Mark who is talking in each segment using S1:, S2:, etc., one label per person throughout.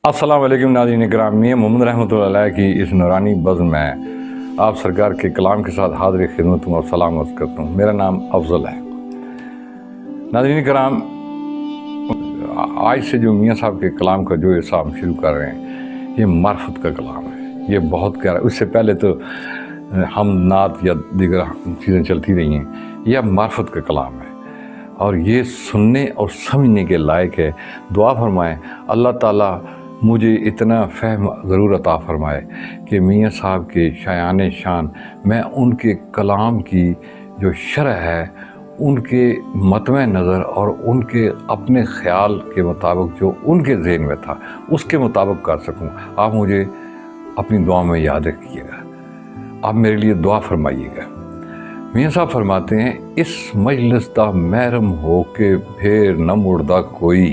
S1: السلام علیکم ناظرین کرام، میں محمد رحمۃ اللہ علیہ کی اس نورانی بزم میں آپ سرکار کے کلام کے ساتھ حاضر خدمت ہوں اور سلام عرض کرتا ہوں۔ میرا نام افضل ہے۔ ناظرین کرام، آج سے جو میاں صاحب کے کلام کا جو حصہ ہم شروع کر رہے ہیں، یہ معرفت کا کلام ہے۔ یہ بہت گہرا، اس سے پہلے تو ہم نعت یا دیگر چیزیں چلتی رہی ہیں۔ یہ معرفت کا کلام ہے اور یہ سننے اور سمجھنے کے لائق ہے۔ دعا فرمائیں اللہ تعالیٰ مجھے اتنا فہم ضرور عطا فرمائے کہ میاں صاحب کے شایان شان میں ان کے کلام کی جو شرح ہے، ان کے مطمع نظر اور ان کے اپنے خیال کے مطابق جو ان کے ذہن میں تھا اس کے مطابق کر سکوں۔ آپ مجھے اپنی دعا میں یاد رکھیے گا، آپ میرے لیے دعا فرمائیے گا۔ میاں صاحب فرماتے ہیں، اس مجلس دا محرم ہو کے پھر نہ مڑدا کوئی،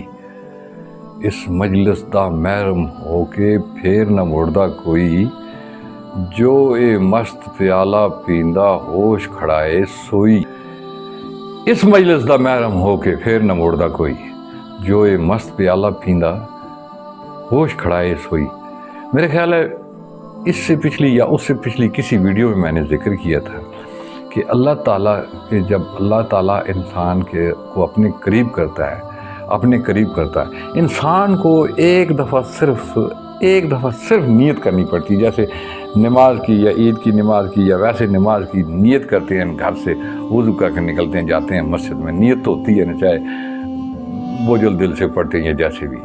S1: اس مجلس دا محرم ہو کے پھر نہ مڑدا کوئی، جو اے مست پیالہ پیندا ہوش کھڑائے سوئی۔ اس مجلس دا محرم ہو کے پھر نہ مڑدا کوئی، جو اے مست پیالہ پیندا ہوش کھڑائے سوئی۔ میرے خیال ہے اس سے پچھلی یا اس سے پچھلی کسی ویڈیو میں نے ذکر کیا تھا کہ اللہ تعالیٰ کہ جب اللہ تعالیٰ انسان کو اپنے قریب کرتا ہے، انسان کو ایک دفعہ صرف نیت کرنی پڑتی، جیسے نماز کی یا عید کی نماز کی یا ویسے نماز کی نیت کرتے ہیں، گھر سے وضو کر کے نکلتے ہیں، جاتے ہیں مسجد میں، نیت تو ہوتی ہے نا، چاہے بوجھل دل سے پڑھتے ہیں یا جیسے بھی۔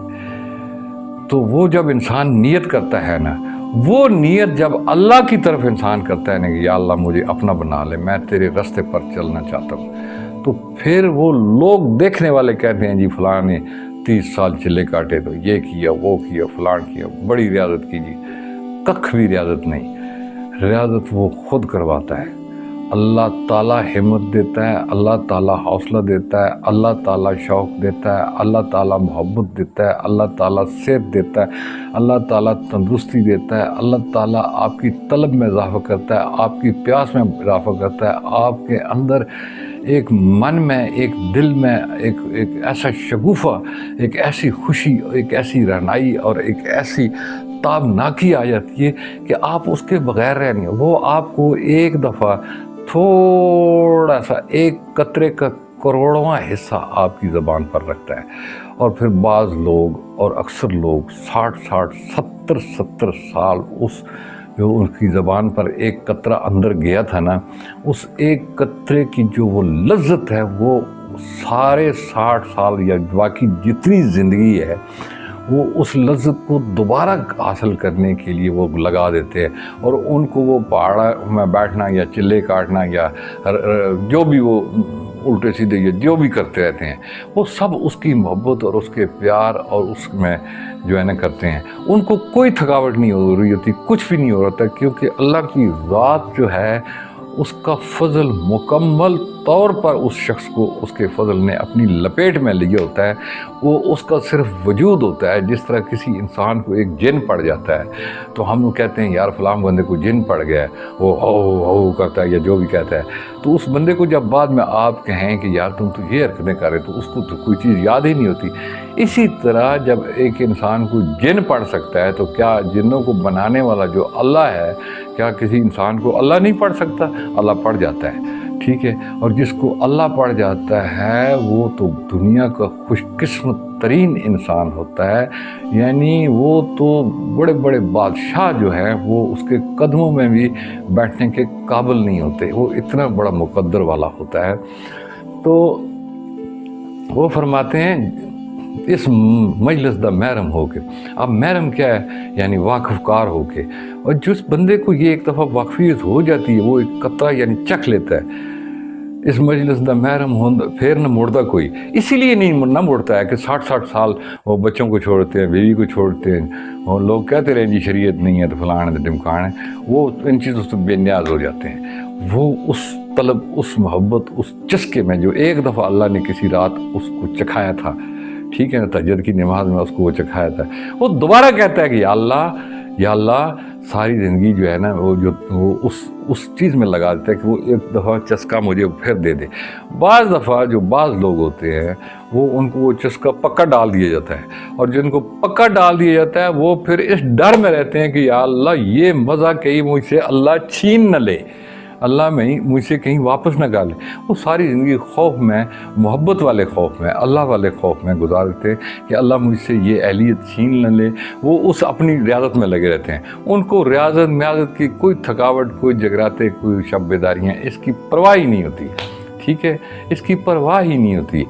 S1: تو وہ جب انسان نیت کرتا ہے نا، وہ نیت جب اللہ کی طرف انسان کرتا ہے نا کہ یا اللہ مجھے اپنا بنا لے، میں تیرے راستے پر چلنا چاہتا ہوں، تو پھر وہ لوگ دیکھنے والے کہتے ہیں جی فلاں نے 30 سال چلے کاٹے تو یہ کیا وہ کیا فلاں کیا، بڑی ریاضت کی جی۔ ککھ بھی ریاضت نہیں، ریاضت وہ خود کرواتا ہے۔ اللہ تعالیٰ ہمت دیتا ہے، اللہ تعالیٰ حوصلہ دیتا ہے، اللہ تعالیٰ شوق دیتا ہے، اللہ تعالیٰ محبت دیتا ہے، اللہ تعالیٰ صحت دیتا ہے، اللہ تعالیٰ تندرستی دیتا ہے، اللہ تعالیٰ آپ کی طلب میں اضافہ کرتا ہے، آپ کی پیاس میں اضافہ کرتا ہے، آپ کے اندر ایک من میں، ایک دل میں ایک ایسا شگوفہ، ایک ایسی خوشی، ایک ایسی رہنائی اور ایک ایسی تابناکی آ جاتی ہے کہ آپ اس کے بغیر رہ نہیں۔ وہ آپ کو ایک دفعہ تھوڑا سا ایک قطرے کا کروڑواں حصہ آپ کی زبان پر رکھتا ہے، اور پھر بعض لوگ اور اکثر لوگ 60 سال اس جو ان کی زبان پر ایک قطرہ اندر گیا تھا نا، اس ایک قطرے کی جو وہ لذت ہے، وہ سارے 60 سال یا باقی جتنی زندگی ہے، وہ اس لذت کو دوبارہ حاصل کرنے کے لیے وہ لگا دیتے ہیں، اور ان کو وہ پہاڑ میں بیٹھنا یا چلے کاٹنا یا جو بھی وہ الٹے سیدھے یا جو بھی کرتے رہتے ہیں، وہ سب اس کی محبت اور اس کے پیار اور اس میں جو ہے نا کرتے ہیں۔ ان کو کوئی تھکاوٹ نہیں ہو رہی ہوتی، کچھ بھی نہیں ہو رہا ہوتا، کیونکہ اللہ کی ذات جو ہے اس کا فضل مکمل طور پر اس شخص کو اس کے فضل نے اپنی لپیٹ میں لیا ہوتا ہے۔ وہ اس کا صرف وجود ہوتا ہے، جس طرح کسی انسان کو ایک جن پڑ جاتا ہے تو ہم لوگ کہتے ہیں یار فلاں بندے کو جن پڑ گیا ہے، وہ ہو کرتا ہے یا جو بھی کہتا ہے، تو اس بندے کو جب بعد میں آپ کہیں کہ یار تم تو یہ حرکتیں کر رہے، تو اس کو تو کوئی چیز یاد ہی نہیں ہوتی۔ اسی طرح جب ایک انسان کو جن پڑ سکتا ہے، تو کیا جنوں کو بنانے والا جو اللہ ہے، کیا کسی انسان کو اللہ نہیں پڑھ سکتا؟ اللہ پڑھ جاتا ہے، ٹھیک ہے۔ اور جس کو اللہ پڑھ جاتا ہے وہ تو دنیا کا خوش قسمت ترین انسان ہوتا ہے، یعنی وہ تو بڑے بڑے بادشاہ جو ہیں وہ اس کے قدموں میں بھی بیٹھنے کے قابل نہیں ہوتے، وہ اتنا بڑا مقدر والا ہوتا ہے۔ تو وہ فرماتے ہیں اس مجلس دا محرم ہو کے۔ اب محرم کیا ہے؟ یعنی واقف کار ہو کے، اور جس بندے کو یہ ایک دفعہ واقفیت ہو جاتی ہے، وہ ایک قطرہ یعنی چکھ لیتا ہے، اس مجلس دا محرم پھر نہ مڑدا کوئی۔ اسی لیے نہ مڑتا ہے کہ 60 سال وہ بچوں کو چھوڑتے ہیں، بیوی کو چھوڑتے ہیں، اور لوگ کہتے رہے جی شریعت نہیں ہے تو فلاں ہے ڈمکان ہے، وہ ان چیزوں سے بے نیاز ہو جاتے ہیں۔ وہ اس طلب، اس محبت، اس چسکے میں جو ایک دفعہ اللہ نے کسی رات اس کو چکھایا تھا، ٹھیک ہے نا، تہجد کی نماز میں اس کو وہ چکھایا تھا، وہ دوبارہ کہتا ہے کہ یا اللہ ساری زندگی جو ہے نا وہ اس چیز میں لگا دیتا ہے کہ وہ ایک دفعہ چسکا مجھے پھر دے دے۔ بعض دفعہ جو بعض لوگ ہوتے ہیں وہ ان کو وہ چسکا پکا ڈال دیا جاتا ہے، اور جن کو پکا ڈال دیا جاتا ہے وہ پھر اس ڈر میں رہتے ہیں کہ یا اللہ یہ مزہ کہیں مجھ سے اللہ چھین نہ لے، اللہ میں مجھ سے کہیں واپس نہ کر لے۔ وہ ساری زندگی خوف میں، محبت والے خوف میں، اللہ والے خوف میں گزارتے ہیں کہ اللہ مجھ سے یہ اہلیت چھین نہ لے۔ وہ اس اپنی ریاضت میں لگے رہتے ہیں، ان کو ریاضت میاضت کی کوئی تھکاوٹ، کوئی جگراتے، کوئی شب بیداریاں، اس کی پرواہ ہی نہیں ہوتی، ٹھیک ہے، اس کی پرواہ ہی نہیں ہوتی۔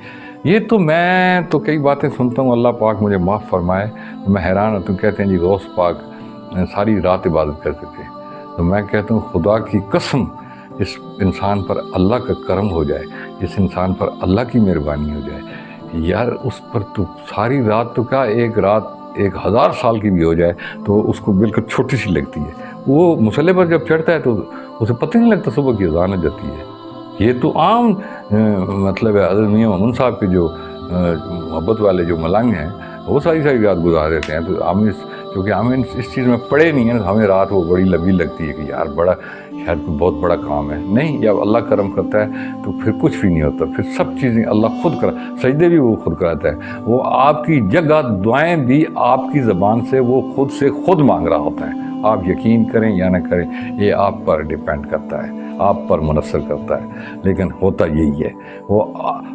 S1: یہ تو میں تو کئی باتیں سنتا ہوں، اللہ پاک مجھے معاف فرمائے، میں حیران ہوتا ہوں۔ کہتے ہیں جی غوث پاک ساری رات عبادت کرتے تھے، تو میں کہتا ہوں خدا کی قسم اس انسان پر اللہ کا کرم ہو جائے، اس انسان پر اللہ کی مہربانی ہو جائے یار، اس پر تو ساری رات تو کیا، ایک رات 1000 سال کی بھی ہو جائے تو اس کو بالکل چھوٹی سی لگتی ہے۔ وہ مصلے پر جب چڑھتا ہے تو اسے پتہ نہیں لگتا صبح کی اذان ہو جاتی ہے۔ یہ تو عام مطلب ہے، حضرت میاں محمد صاحب کے جو محبت والے جو ملنگ ہیں وہ ساری رات گزار دیتے ہیں، تو ہم کیونکہ ہمیں اس چیز میں پڑے نہیں ہیں، ہمیں رات وہ بڑی لمبی لگتی ہے کہ یار بڑا شاید کوئی بہت بڑا کام ہے۔ نہیں، جب اللہ کرم کرتا ہے تو پھر کچھ بھی نہیں ہوتا، پھر سب چیزیں اللہ خود سجدے بھی وہ خود کراتا ہے، وہ آپ کی جگہ دعائیں بھی آپ کی زبان سے وہ خود سے خود مانگ رہا ہوتا ہے۔ آپ یقین کریں یا نہ کریں، یہ آپ پر ڈیپینڈ کرتا ہے، آپ پر منحصر کرتا ہے، لیکن ہوتا یہی ہے۔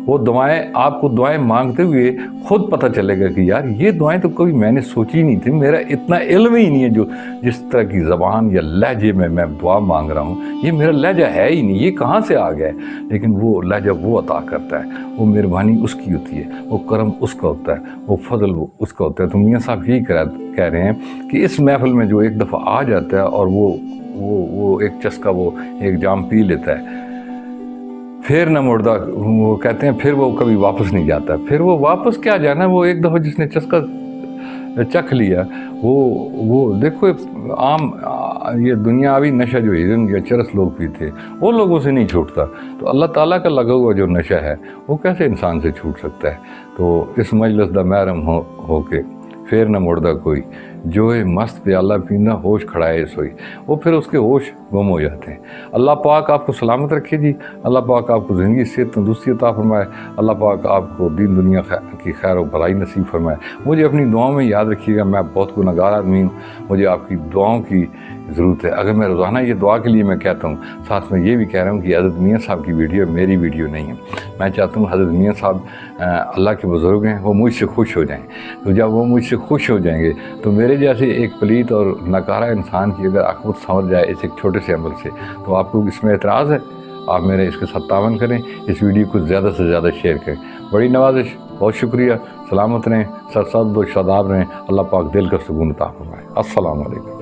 S1: وہ دعائیں آپ کو دعائیں مانگتے ہوئے خود پتہ چلے گا کہ یار یہ دعائیں تو کبھی میں نے سوچی نہیں تھی، میرا اتنا علم ہی نہیں ہے جو جس طرح کی زبان یا لہجے میں دعا مانگ رہا ہوں، یہ میرا لہجہ ہے ہی نہیں، یہ کہاں سے آ گیا ہے۔ لیکن وہ لہجہ وہ عطا کرتا ہے، وہ مہربانی اس کی ہوتی ہے، وہ کرم اس کا ہوتا ہے، وہ فضل وہ اس کا ہوتا ہے۔ تو میاں صاحب یہی کہہ رہے ہیں کہ اس محفل میں جو ایک دفعہ آ جاتا ہے اور وہ ایک چسکا وہ ایک جام پی لیتا ہے، پھر نہ مڑدا، وہ کہتے ہیں پھر وہ کبھی واپس نہیں جاتا۔ پھر وہ واپس کیا جانا، وہ ایک دفعہ جس نے چسکا چکھ لیا، وہ دیکھو عام یہ دنیاوی نشہ جو ہرن یا چرس لوگ پیتے وہ لوگوں سے نہیں چھوٹتا، تو اللہ تعالیٰ کا لگا ہوا جو نشہ ہے وہ کیسے انسان سے چھوٹ سکتا ہے۔ تو اس مجلس دا محرم ہو کے پھر نہ مڑدا کوئی، جو ہے مست پیالہ پینا ہوش کھڑائے سوئی، وہ پھر اس کے ہوش گم ہو جاتے ہیں۔ اللہ پاک آپ کو سلامت رکھے جی، اللہ پاک آپ کو زندگی صحت تندرستی عطا فرمائے، اللہ پاک آپ کو دین دنیا کی خیر و بھلائی نصیب فرمائے۔ مجھے اپنی دعاؤں میں یاد رکھیے گا، میں بہت گنہگار آدمی ہوں، مجھے آپ کی دعاؤں کی ضرورت ہے۔ اگر میں روزانہ یہ دعا کے لیے میں کہتا ہوں، ساتھ میں یہ بھی کہہ رہا ہوں کہ حضرت میاں صاحب کی ویڈیو میری ویڈیو نہیں ہے۔ میں چاہتا ہوں حضرت میاں صاحب اللہ کے بزرگ ہیں، وہ مجھ سے خوش ہو جائیں، تو جب وہ مجھ سے خوش ہو جائیں گے تو میرے جیسے ایک پلیت اور ناکارہ انسان کی اگر عاقبت سنور جائے اس ایک چھوٹے سے عمل سے، تو آپ کو اس میں اعتراض ہے؟ آپ میرے اس کے ساتھ تعاون کریں، اس ویڈیو کو زیادہ سے زیادہ شیئر کریں، بڑی نوازش، بہت شکریہ۔ سلامت رہیں، سرسبز و شاداب رہیں، اللہ پاک دل کا سکون عطا فرمائے۔ السلام علیکم۔